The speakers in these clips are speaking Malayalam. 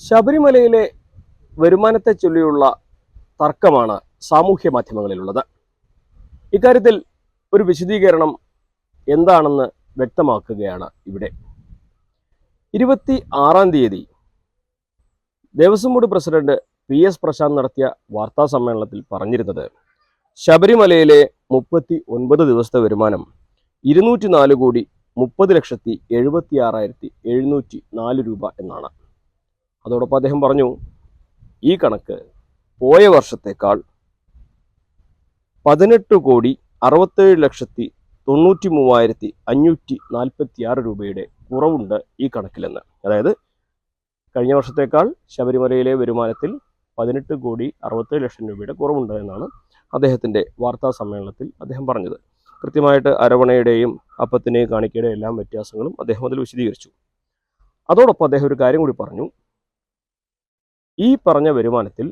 ശബരിമലയിലെ വരുമാനത്തെ ചൊല്ലിയുള്ള തർക്കമാണ് സാമൂഹ്യ മാധ്യമങ്ങളിലുള്ളത്. ഇക്കാര്യത്തിൽ ഒരു വിശദീകരണം എന്താണെന്ന് വ്യക്തമാക്കുകയാണ് ഇവിടെ. 26-ാം തീയതി Devaswom board president PS Prashanth നടത്തിയ വാർത്താ സമ്മേളനത്തിൽ പറഞ്ഞിരുന്നത് ശബരിമലയിലെ 39 ദിവസത്തെ വരുമാനം 204,30,76,704 രൂപ എന്നാണ്. അതോടൊപ്പം അദ്ദേഹം പറഞ്ഞു, ഈ കണക്ക് പോയ വർഷത്തേക്കാൾ 18,67,93,546 രൂപയുടെ കുറവുണ്ട് ഈ കണക്കിലെന്ന്. അതായത് കഴിഞ്ഞ വർഷത്തേക്കാൾ ശബരിമലയിലെ വരുമാനത്തിൽ 18,67,00,000 രൂപയുടെ കുറവുണ്ട് എന്നാണ് അദ്ദേഹത്തിൻ്റെ വാർത്താ സമ്മേളനത്തിൽ അദ്ദേഹം പറഞ്ഞത്. കൃത്യമായിട്ട് അരവണയുടെയും അപ്പത്തിൻ്റെയും കാണിക്കയുടെയും എല്ലാം വ്യത്യാസങ്ങളും അദ്ദേഹം അതിൽ വിശദീകരിച്ചു. അതോടൊപ്പം അദ്ദേഹം ഒരു കാര്യം കൂടി പറഞ്ഞു. ഈ പറഞ്ഞ വരുമാനത്തിൽ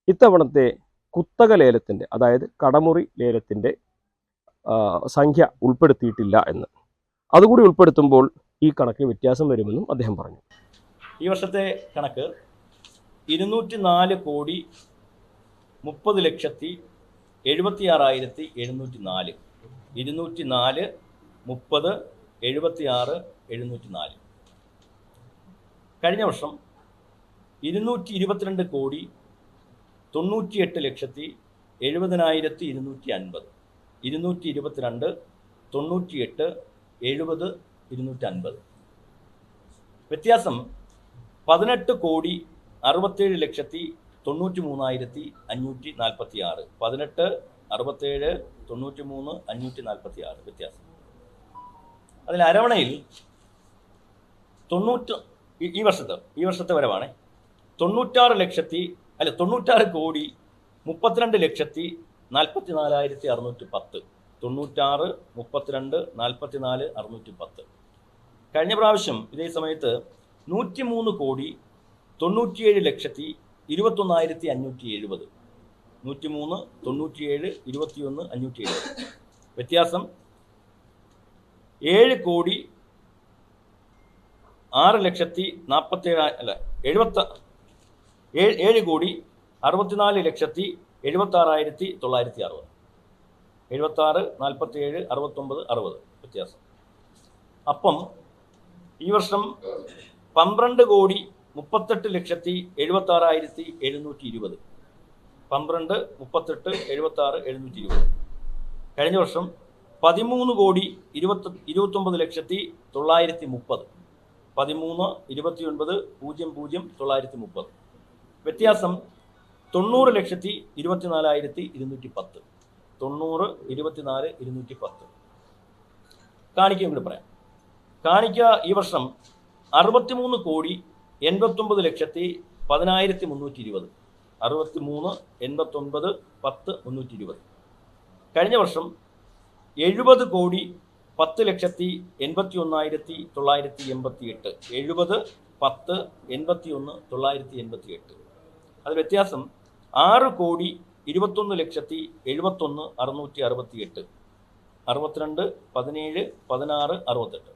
ഇത്തവണത്തെ കുത്തക ലേലത്തിൻ്റെ, അതായത് കടമുറി ലേലത്തിൻ്റെ സംഖ്യ ഉൾപ്പെടുത്തിയിട്ടില്ല എന്ന്. അതുകൂടി ഉൾപ്പെടുത്തുമ്പോൾ ഈ കണക്കിന് വ്യത്യാസം വരുമെന്നും അദ്ദേഹം പറഞ്ഞു. ഈ വർഷത്തെ കണക്ക് 204,30,76,704. 204, 30, 76, 704. കഴിഞ്ഞ വർഷം 222,98,70,250. 222, 98, 70, 250. വ്യത്യാസം 18,67,93,546. 18, 67, 93, 546 വ്യത്യാസം. അതിൽ അരവണയിൽ 90 ഈ വർഷത്തെ വരവാണ് 96,32,42,44,610. 96, 32, 44, 610. കഴിഞ്ഞ പ്രാവശ്യം ഇതേ സമയത്ത് 103,97,21,570. 103, 97, 21, 570. വ്യത്യാസം 7,64,76,960. 76, 47, 69, 60 വ്യത്യാസം. അപ്പം ഈ വർഷം 12,38,76,720. 12, 38, 76, 720. കഴിഞ്ഞ വർഷം 13,29,930. 13, 29, 00, 930. വ്യത്യാസം 90,24,210. 90, 24, 210. കാണിക്ക ഇവിടെ പറയാം. കാണിക്ക ഈ വർഷം 63,89,10,320. 63, 89, 10, 320. കഴിഞ്ഞ വർഷം 70,10,81,988. 70, 10, 81, 988. അത് വ്യത്യാസം 6,21,71,668. 62, 17, 16, 68.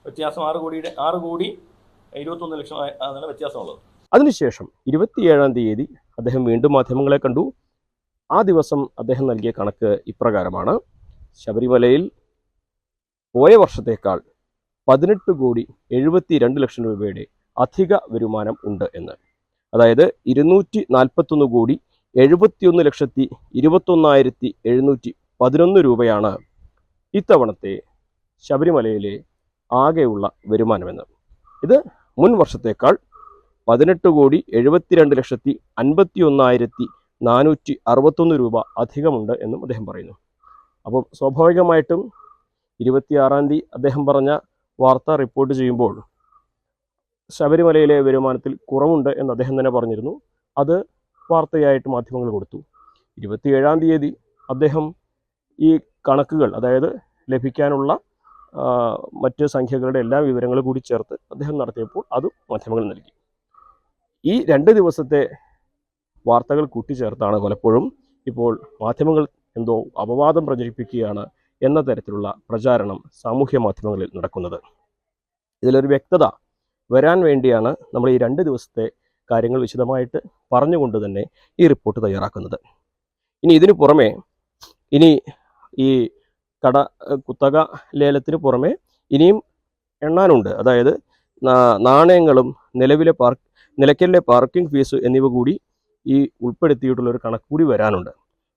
വ്യത്യാസം 6,21,00,000 വ്യത്യാസമുള്ളത്. അതിനുശേഷം 27-ാം തീയതി അദ്ദേഹം വീണ്ടും മാധ്യമങ്ങളെ കണ്ടു. ആ ദിവസം അദ്ദേഹം നൽകിയ കണക്ക് ഇപ്രകാരമാണ്. ശബരിമലയിൽ പോയ വർഷത്തേക്കാൾ 18,72,00,000 രൂപയുടെ അധിക വരുമാനം ഉണ്ട് എന്ന്. അതായത് 241,71,21,711 രൂപയാണ് ഇത്തവണത്തെ ശബരിമലയിലെ ആകെയുള്ള വരുമാനമെന്ന്. ഇത് മുൻ വർഷത്തേക്കാൾ 18,72,51,461 രൂപ അധികമുണ്ട് എന്നും അദ്ദേഹം പറയുന്നു. അപ്പോൾ സ്വാഭാവികമായിട്ടും 26-ാം തീയതി അദ്ദേഹം പറഞ്ഞ വാർത്ത റിപ്പോർട്ട് ചെയ്യുമ്പോൾ ശബരിമലയിലെ വരുമാനത്തിൽ കുറവുണ്ട് എന്ന് അദ്ദേഹം തന്നെ പറഞ്ഞിരുന്നു. അത് വാർത്തയായിട്ട് മാധ്യമങ്ങൾ കൊടുത്തു. 27-ാം തീയതി അദ്ദേഹം ഈ കണക്കുകൾ, അതായത് ലഭിക്കാനുള്ള മറ്റ് സംഖ്യകളുടെ എല്ലാ വിവരങ്ങളും കൂടി ചേർത്ത് അദ്ദേഹം നടത്തിയപ്പോൾ അതും മാധ്യമങ്ങൾ നൽകി. ഈ 2 ദിവസത്തെ വാർത്തകൾ കൂട്ടിച്ചേർത്താണ് പലപ്പോഴും ഇപ്പോൾ മാധ്യമങ്ങൾ എന്തോ അപവാദം പ്രചരിപ്പിക്കുകയാണ് എന്ന തരത്തിലുള്ള പ്രചാരണം സാമൂഹ്യ മാധ്യമങ്ങളിൽ നടക്കുന്നത്. ഇതിലൊരു വ്യക്തത വരാൻ വേണ്ടിയാണ് നമ്മൾ ഈ 2 ദിവസത്തെ കാര്യങ്ങൾ വിശദമായിട്ട് പറഞ്ഞുകൊണ്ട് തന്നെ ഈ റിപ്പോർട്ട് തയ്യാറാക്കുന്നത്. ഇനി ഇതിനു പുറമെ ഇനി ഈ കുത്തക ലേലത്തിന് പുറമെ ഇനിയും എണ്ണാനുണ്ട്. അതായത് നാണയങ്ങളും നിലയ്ക്കലിലെ പാർക്കിംഗ് ഫീസ് എന്നിവ കൂടി ഈ ഉൾപ്പെടുത്തിയിട്ടുള്ളൊരു കണക്ക് കൂടി വരാനുണ്ട്.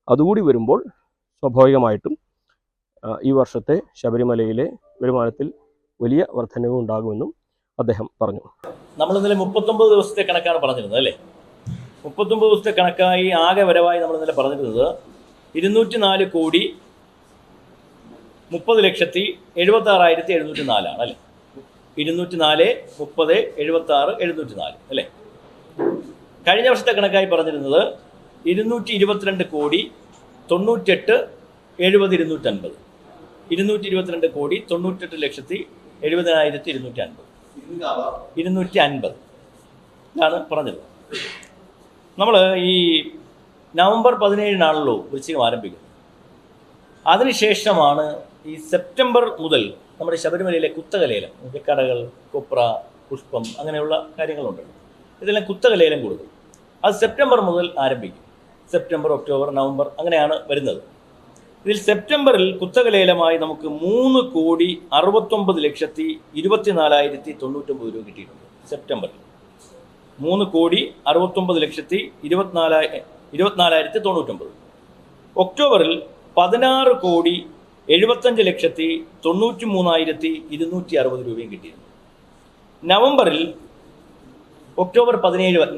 അതുകൂടി വരുമ്പോൾ സ്വാഭാവികമായിട്ടും ഈ വർഷത്തെ ശബരിമലയിലെ വരുമാനത്തിൽ വലിയ വർധനവ് ഉണ്ടാകുമെന്നും അദ്ദേഹം പറഞ്ഞു. നമ്മൾ ഇന്നലെ 39 ദിവസത്തെ കണക്കാണ് പറഞ്ഞിരുന്നത് അല്ലേ? 39 ദിവസത്തെ കണക്കായി ആകെ വരവായി നമ്മൾ ഇന്നലെ പറഞ്ഞിരുന്നത് 204 കോടി 30,76,704 അല്ലേ? 204, 30, 76, 704 അല്ലേ? കഴിഞ്ഞ വർഷത്തെ കണക്കായി പറഞ്ഞിരുന്നത് 222 കോടി 98, 70, 250. 222 കോടി 98,70,70,250. 250 ആണ് പറഞ്ഞത്. നമ്മൾ ഈ നവംബർ 17 വൃശ്ചികം ആരംഭിക്കുന്നത്. അതിനുശേഷമാണ് ഈ സെപ്റ്റംബർ മുതൽ നമ്മുടെ ശബരിമലയിലെ കുത്തകലേലം, കടകൾ, കൊപ്ര, പുഷ്പം അങ്ങനെയുള്ള കാര്യങ്ങളുണ്ട്. ഇതെല്ലാം കുത്തകലേലം കൊടുക്കും. അത് സെപ്റ്റംബർ മുതൽ ആരംഭിക്കും. സെപ്റ്റംബർ, ഒക്ടോബർ, നവംബർ അങ്ങനെയാണ് വരുന്നത്. ഇതിൽ സെപ്റ്റംബറിൽ കുത്തകലേലമായി നമുക്ക് 3,69,24,099 രൂപ കിട്ടിയിട്ടുണ്ട്. സെപ്റ്റംബറിൽ 3,69,24,099. ഒക്ടോബറിൽ 16,75,93,260 രൂപയും കിട്ടിയിരുന്നു. നവംബറിൽ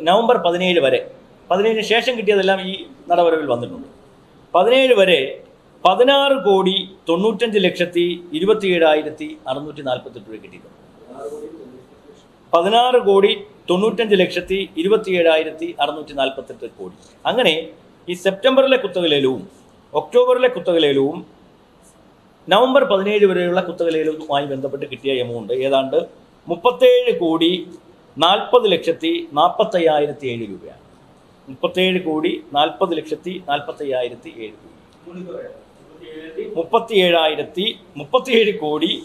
നവംബർ 17 വരെ, 17 ശേഷം കിട്ടിയതെല്ലാം ഈ നടവരവിൽ വന്നിട്ടുണ്ട്. 17 വരെ 16,95,27,648 രൂപ കിട്ടിയിട്ടുണ്ട്. 16,95,27,648 കോടി. അങ്ങനെ ഈ സെപ്റ്റംബറിലെ കുത്തകലേലവും ഒക്ടോബറിലെ കുത്തകലേലവും നവംബർ 17 വരെയുള്ള കുത്തകലേലവുമായി ബന്ധപ്പെട്ട് കിട്ടിയ എമൗണ്ട് ഏതാണ്ട് 37,40,45,007 രൂപയാണ്. 37,40,45,007 രൂപ. 37,40,45,007.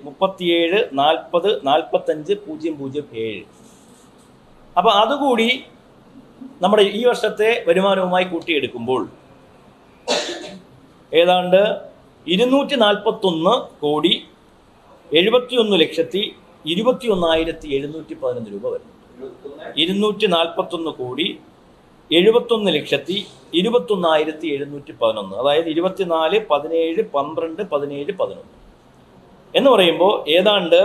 37,40,45,007. അപ്പോൾ അതുകൂടി നമ്മുടെ ഈ വർഷത്തെ വരുമാനവുമായി കൂട്ടിയെടുക്കുമ്പോൾ ഏതാണ്ട് 241,71,21,711 രൂപ വരും. 241,71,21,711. അതായത് 24, 17, 12, 17, 11 എന്ന് പറയുമ്പോൾ ഏതാണ്ട്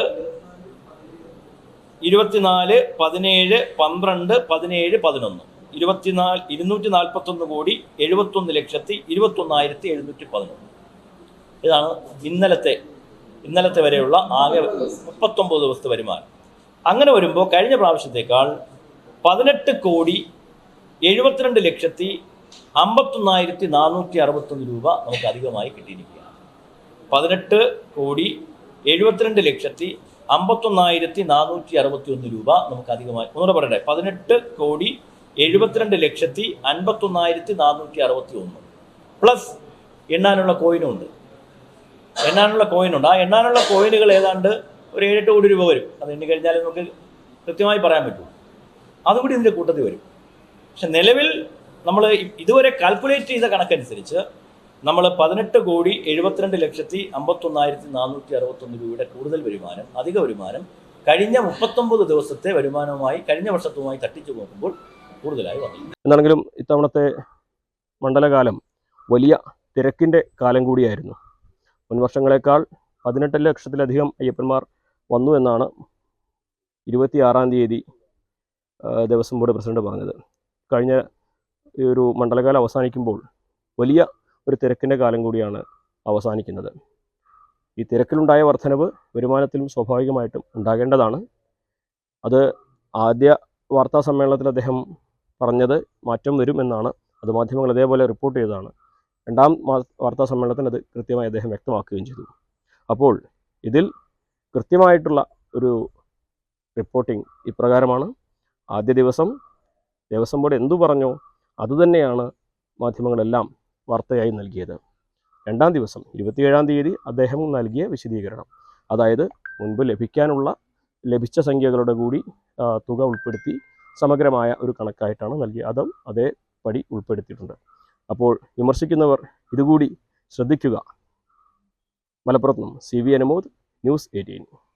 24, 17, 12, 17, 11 241,71,71,711. ഇതാണ് ഇന്നലത്തെ വരെയുള്ള ആകെ 39 ദിവസത്തെ വരുമാനം. അങ്ങനെ വരുമ്പോൾ കഴിഞ്ഞ പ്രാവശ്യത്തേക്കാൾ 18,72,51,461 രൂപ നമുക്ക് അധികമായി കിട്ടിയിരിക്കുകയാണ്. 18,72,51,461 രൂപ നമുക്ക് അധികമായി. ഒന്നുകൂടെ പറയട്ടെ, 18,72,51,461 പ്ലസ് എണ്ണാനുള്ള കോയിനുണ്ട്. ആ എണ്ണാനുള്ള കോയിനുകൾ ഏതാണ്ട് ഒരു 7-8 കോടി രൂപ വരും. അത് എണ്ണി കഴിഞ്ഞാൽ നമുക്ക് കൃത്യമായി പറയാൻ പറ്റും. അതുകൂടി ഇതിൻ്റെ കൂട്ടത്തിൽ വരും. പക്ഷെ നിലവിൽ നമ്മൾ ഇതുവരെ കാൽക്കുലേറ്റ് ചെയ്ത കണക്കനുസരിച്ച് നമ്മൾ 18,72,51,461 രൂപയുടെ കൂടുതൽ വരുമാനം, അധിക വരുമാനം കഴിഞ്ഞ 39 ദിവസത്തെ വരുമാനവുമായി കഴിഞ്ഞ വർഷത്തുമായി തട്ടിച്ചു നോക്കുമ്പോൾ കൂടുതലായി വന്നു. എന്നാണെങ്കിലും ഇത്തവണത്തെ മണ്ഡലകാലം വലിയ തിരക്കിൻ്റെ കാലം കൂടിയായിരുന്നു. മുൻവർഷങ്ങളെക്കാൾ 18 ലക്ഷത്തിലധികം അയ്യപ്പന്മാർ വന്നു എന്നാണ് 26-ാം തീയതി ദേവസ്വം ബോർഡ് പ്രസിഡന്റ് പറഞ്ഞത്. കഴിഞ്ഞ ഒരു മണ്ഡലകാലം അവസാനിക്കുമ്പോൾ വലിയ ഒരു തിരക്കിൻ്റെ കാലം കൂടിയാണ് അവസാനിക്കുന്നത്. ഈ തിരക്കിലുണ്ടായ വർധനവ് വരുമാനത്തിലും സ്വാഭാവികമായിട്ടും ഉണ്ടാകേണ്ടതാണ്. അത് ആദ്യ വാർത്താ സമ്മേളനത്തിൽ അദ്ദേഹം പറഞ്ഞത് മാറ്റം വരുമെന്നാണ്. അത് മാധ്യമങ്ങൾ അതേപോലെ റിപ്പോർട്ട് ചെയ്തതാണ്. രണ്ടാം വാർത്താ സമ്മേളനത്തിൽ അത് കൃത്യമായി അദ്ദേഹം വ്യക്തമാക്കുകയും ചെയ്തു. അപ്പോൾ ഇതിൽ കൃത്യമായിട്ടുള്ള ഒരു റിപ്പോർട്ടിംഗ് ഇപ്രകാരമാണ്. ആദ്യ ദിവസം ദേവസ്വം ബോർഡ് എന്തു പറഞ്ഞോ അതുതന്നെയാണ് മാധ്യമങ്ങളെല്ലാം വാർത്തയായി നൽകിയത്. രണ്ടാം ദിവസം 27-ാം തീയതി അദ്ദേഹം നൽകിയ വിശദീകരണം, അതായത് മുൻപ് ലഭിച്ച സംഖ്യകളുടെ കൂടി തുക ഉൾപ്പെടുത്തി സമഗ്രമായ ഒരു കണക്കായിട്ടാണ് നൽകിയത്. അതും അതേപടി ഉൾപ്പെടുത്തിയിട്ടുണ്ട്. അപ്പോൾ വിമർശിക്കുന്നവർ ഇതുകൂടി ശ്രദ്ധിക്കുക. മലപ്പുറത്ത് നിന്നും CV അനുമോദ്, News 18.